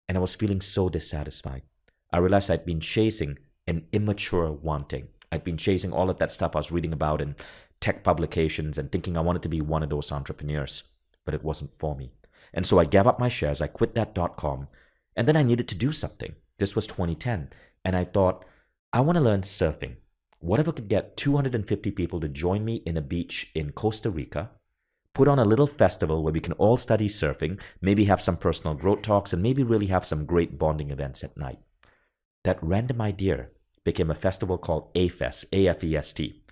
and I was feeling so dissatisfied. I realized I'd been chasing an immature wanting. I'd been chasing all of that stuff I was reading about in tech publications and thinking I wanted to be one of those entrepreneurs, but it wasn't for me. And so I gave up my shares, I quit that .com, and then I needed to do something. This was 2010, and I thought, I want to learn surfing. What if I could get 250 people to join me in a beach in Costa Rica, put on a little festival where we can all study surfing, maybe have some personal growth talks, and maybe really have some great bonding events at night. That random idea became a festival called AFEST, A-F-E-S-T.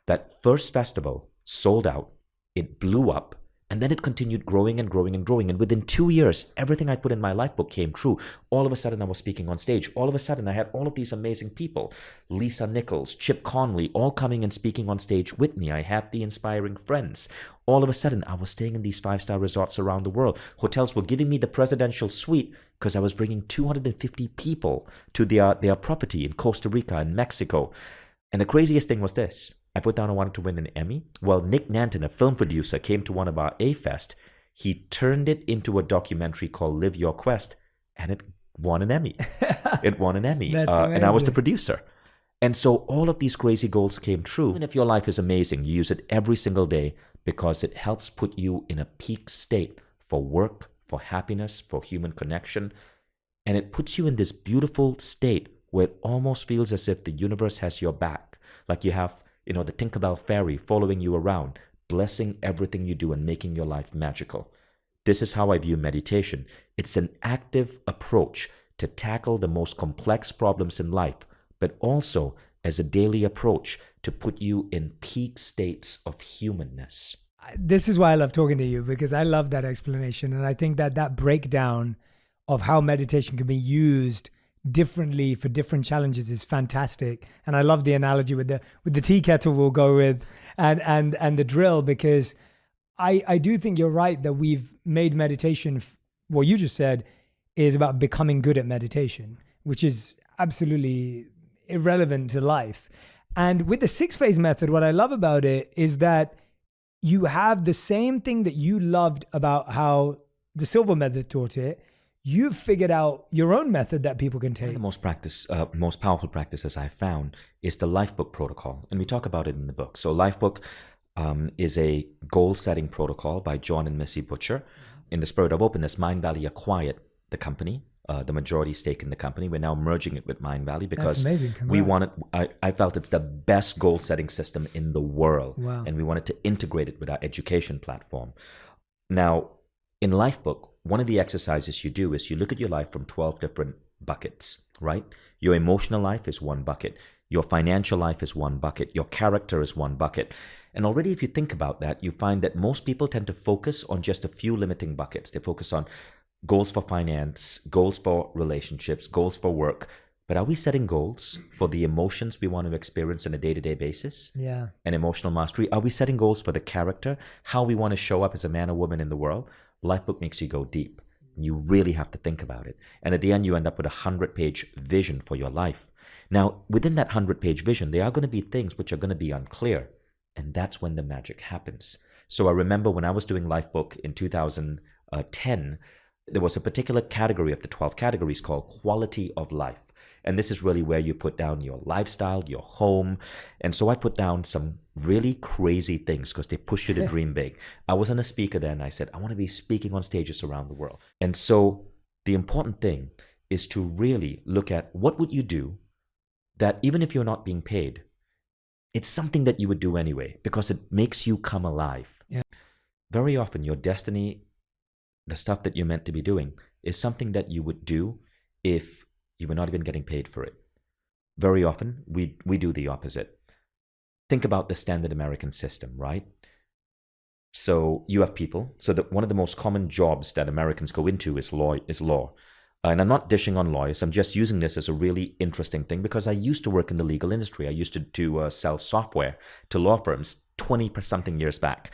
That first festival sold out, it blew up, and then it continued growing and growing and growing. And within 2 years, everything I put in my life book came true. All of a sudden, I was speaking on stage. All of a sudden, I had all of these amazing people. Lisa Nichols, Chip Conley, all coming and speaking on stage with me. I had the inspiring friends. All of a sudden, I was staying in these 5-star resorts around the world. Hotels were giving me the presidential suite because I was bringing 250 people to their property in Costa Rica and Mexico. And the craziest thing was this. I put down I wanted to win an Emmy. Well, Nick Nanton, a film producer, came to one of our A-Fest. He turned it into a documentary called Live Your Quest, and it won an Emmy. It won an Emmy. And I was the producer. And so all of these crazy goals came true. And if your life is amazing, you use it every single day because it helps put you in a peak state for work, for happiness, for human connection. And it puts you in this beautiful state where it almost feels as if the universe has your back. Like you have, the Tinkerbell fairy following you around, blessing everything you do and making your life magical. This is how I view meditation. It's an active approach to tackle the most complex problems in life, but also as a daily approach to put you in peak states of humanness. This is why I love talking to you, because I love that explanation. And I think that breakdown of how meditation can be used differently for different challenges is fantastic. And I love the analogy with the tea kettle we'll go with and the drill, because I do think you're right that we've made meditation, what you just said, is about becoming good at meditation, which is absolutely irrelevant to life. And with the 6-phase method, what I love about it is that you have the same thing that you loved about how the Silver method taught it. You've figured out your own method that people can take. One of the most powerful practices I found is the Lifebook protocol, and we talk about it in the book. So Lifebook is a goal-setting protocol by John and Missy Butcher. In the spirit of openness, Mindvalley acquired the company, the majority stake in the company. We're now merging it with Mindvalley because we wanted. I felt it's the best goal-setting system in the world, wow. And we wanted to integrate it with our education platform. Now, in Lifebook, one of the exercises you do is you look at your life from 12 different buckets, right? Your emotional life is one bucket. Your financial life is one bucket. Your character is one bucket. And already if you think about that, you find that most people tend to focus on just a few limiting buckets. They focus on goals for finance, goals for relationships, goals for work. But are we setting goals for the emotions we want to experience on a day-to-day basis? Yeah. And emotional mastery? Are we setting goals for the character, how we want to show up as a man or woman in the world? Lifebook makes you go deep. You really have to think about it. And at the end, you end up with a 100-page vision for your life. Now, within that 100-page vision, there are going to be things which are going to be unclear. And that's when the magic happens. So I remember when I was doing Lifebook in 2010, there was a particular category of the 12 categories called quality of life. And this is really where you put down your lifestyle, your home. And so I put down some really crazy things because they push you to dream big. I wasn't a speaker then. I said, I want to be speaking on stages around the world. And so the important thing is to really look at what would you do that even if you're not being paid, it's something that you would do anyway because it makes you come alive. Yeah. Very often your destiny, the stuff that you're meant to be doing, is something that you would do if you were not even getting paid for it. Very often, we do the opposite. Think about the standard American system, right? So you have people. So that one of the most common jobs that Americans go into is law. And I'm not dishing on lawyers. I'm just using this as a really interesting thing because I used to work in the legal industry. I used to sell software to law firms 20-something years back.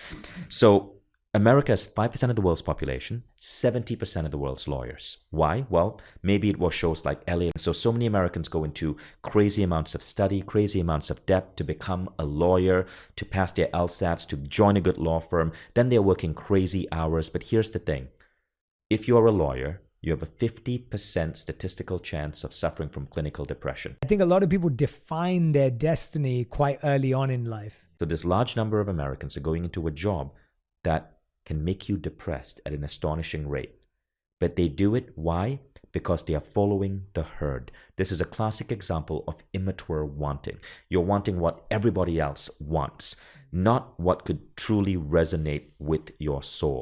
So America is 5% of the world's population, 70% of the world's lawyers. Why? Well, maybe it was shows like LA. So many Americans go into crazy amounts of study, crazy amounts of debt to become a lawyer, to pass their LSATs, to join a good law firm. Then they're working crazy hours. But here's the thing. If you're a lawyer, you have a 50% statistical chance of suffering from clinical depression. I think a lot of people define their destiny quite early on in life. So this large number of Americans are going into a job that can make you depressed at an astonishing rate. But they do it, why? Because they are following the herd. This is a classic example of immature wanting. You're wanting what everybody else wants, not what could truly resonate with your soul.